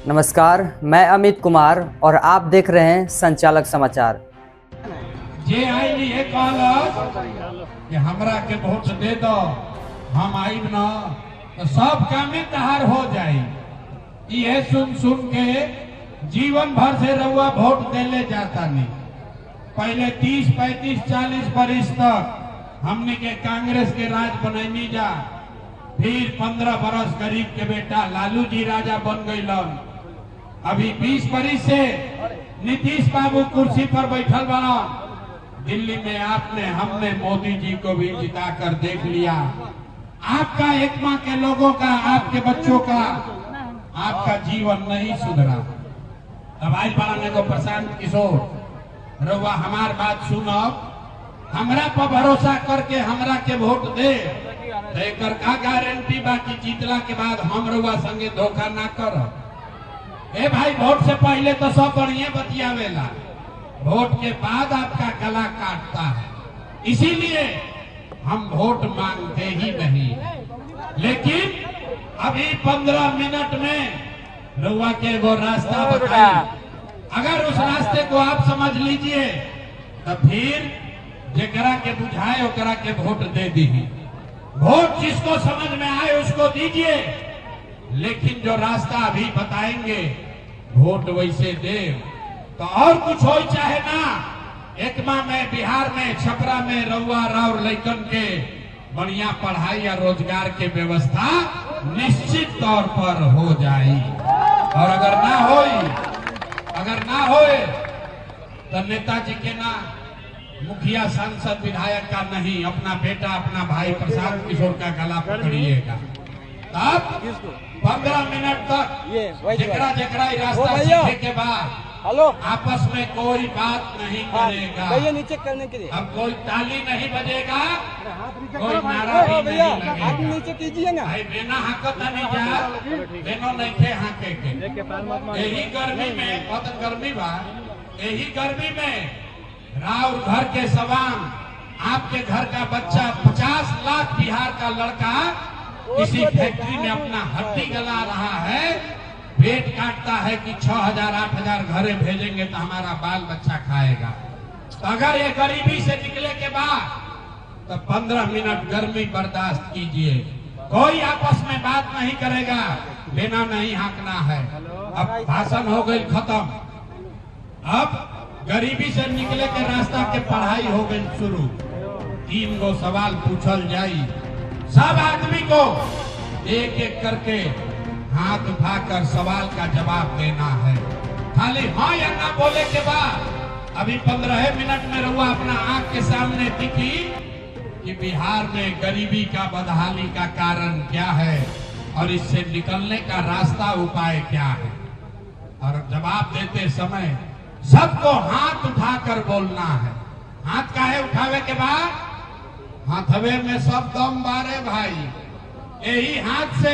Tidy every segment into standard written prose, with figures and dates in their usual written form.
नमस्कार, मैं अमित कुमार और आप देख रहे हैं संचालक समाचार। जे आई ये कहलक कि हमरा के वोट दे दो, हम आइब न तो सब कामे तहार हो जाई। ये सुन सुन के जीवन भर से रउआ वोट देले जाता नहीं। पहले 30, 35, 40 बरिस तक हमने के कांग्रेस के राज बनैनी जा, फिर 15 बरस गरीब के बेटा लालू जी राजा बन गईलन। अभी 20 बरिस से नीतीश बाबू कुर्सी पर बैठल बना। दिल्ली में हमने मोदी जी को भी जिता कर देख लिया। आपका एक माह के लोगों का, आपके बच्चों का, आपका जीवन नहीं सुधरा। अब आज बनाने को प्रशांत किशोर रउआ हमार बात सुनो, हमरा पर भरोसा करके हमरा के वोट दे, एकर का गारंटी बाकी जीतला के बाद हम रउआ संगे धोखा ना कर। ए भाई, वोट से पहले तो सब बढ़िया बतियावेला, वोट के बाद आपका गला काटता है। इसीलिए हम वोट मांगते ही नहीं। लेकिन अभी 15 मिनट में रउआ के वो रास्ता बताई, अगर उस रास्ते को आप समझ लीजिए तो फिर जेकरा के बुझाए ओकरा के वोट दे दी। वोट जिसको समझ में आए उसको दीजिए, लेकिन जो रास्ता अभी बताएंगे वोट वैसे दे। तो और कुछ हो चाहे ना, एकमा में, बिहार में, छपरा में रउआ राउर लइकन के बढ़िया पढ़ाई या रोजगार के व्यवस्था निश्चित तौर पर हो जाए। और अगर ना होए तो नेताजी के ना, मुखिया, सांसद, विधायक का नहीं, अपना बेटा, अपना भाई प्रशांत किशोर का गला पकड़िएगा। तब 15 मिनट तक जेकरा रास्ता सीखे के बाद आपस में कोई बात नहीं करेगा। नीचे करने के लिए अब कोई ताली नहीं बजेगा, कोई नारा भी नहीं लगेगा। नीचे कीजिए ना भाई, बिना हाकत नहीं जा, बिनो नहीं थे हाके के। यही गर्मी में, बहुत गर्मी बा, यही गर्मी में राउर घर के सवान, आपके घर का बच्चा, 50 लाख बिहार का लड़का किसी फैक्ट्री में अपना हड्डी गला रहा है, पेट काटता है कि 6,000, 8,000 घरे भेजेंगे तो हमारा बाल बच्चा खाएगा। तो अगर ये गरीबी से निकले के बाद तो 15 मिनट गर्मी बर्दाश्त कीजिए। कोई आपस में बात नहीं करेगा, बिना नहीं हाँकना है। अब भाषण हो गई खत्म, अब गरीबी से निकले के रास्ता के पढ़ाई हो गई शुरू। 3 गो सवाल पूछल जाई, सब आदमी को एक एक करके हाथ उठाकर सवाल का जवाब देना है। खाली हाँ या ना बोले के बाद अभी 15 मिनट में रहुआ अपना आंख के सामने दिखी कि बिहार में गरीबी का, बदहाली का कारण क्या है और इससे निकलने का रास्ता, उपाय क्या है। और जवाब देते समय सबको हाथ उठाकर बोलना है। हाथ काहे उठावे के बाद? हाथवे में सब दम बारे भाई। यही हाथ से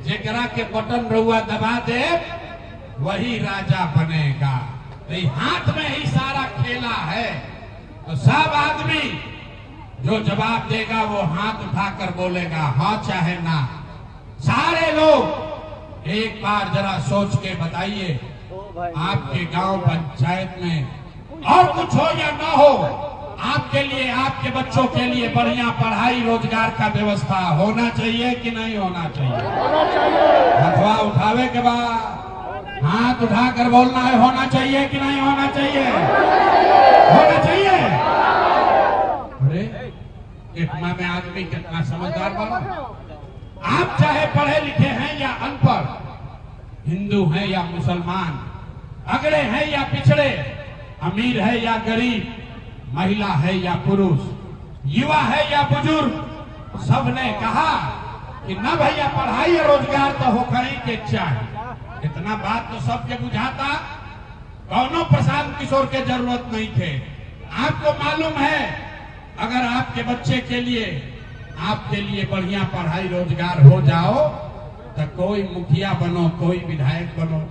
जेकरा के बटन रउआ दबा दे वही राजा बनेगा। यही हाथ में ही सारा खेला है। तो सब आदमी जो जवाब देगा वो हाथ उठाकर बोलेगा, हाँ चाहे ना। सारे लोग एक बार जरा सोच के बताइए, आपके गांव पंचायत में और कुछ हो या ना हो, आपके लिए, आपके बच्चों के लिए बढ़िया पढ़ाई, रोजगार का व्यवस्था होना चाहिए कि नहीं होना चाहिए? हथवा उठावे के बाद हाथ उठाकर बोलना है, होना चाहिए कि नहीं होना चाहिए? होना चाहिए। अरे इतना में आदमी कितना समझदार बनो। आप चाहे पढ़े लिखे हैं या अनपढ़, हिंदू हैं या मुसलमान, अगड़े हैं या पिछड़े, अमीर है या गरीब, महिला है या पुरुष, युवा है या बुजुर्ग, सबने कहा कि न भैया पढ़ाई और रोजगार तो होकर ही के चाहिए। इतना बात तो सबके बुझाता, कौनो प्रशांत किशोर के जरूरत नहीं थे। आपको मालूम है, अगर आपके बच्चे के लिए, आपके लिए बढ़िया पढ़ाई रोजगार हो जाओ तो कोई मुखिया बनो, कोई विधायक बनो,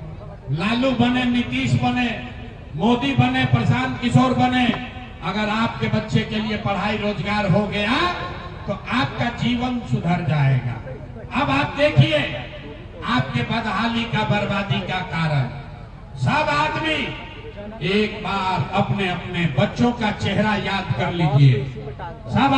लालू बने, नीतीश बने, मोदी बने, प्रशांत किशोर बने, अगर आपके बच्चे के लिए पढ़ाई रोजगार हो गया तो आपका जीवन सुधर जाएगा। अब आप देखिए, आपके बदहाली का, बर्बादी का कारण। सब आदमी एक बार अपने अपने बच्चों का चेहरा याद कर लीजिए। सब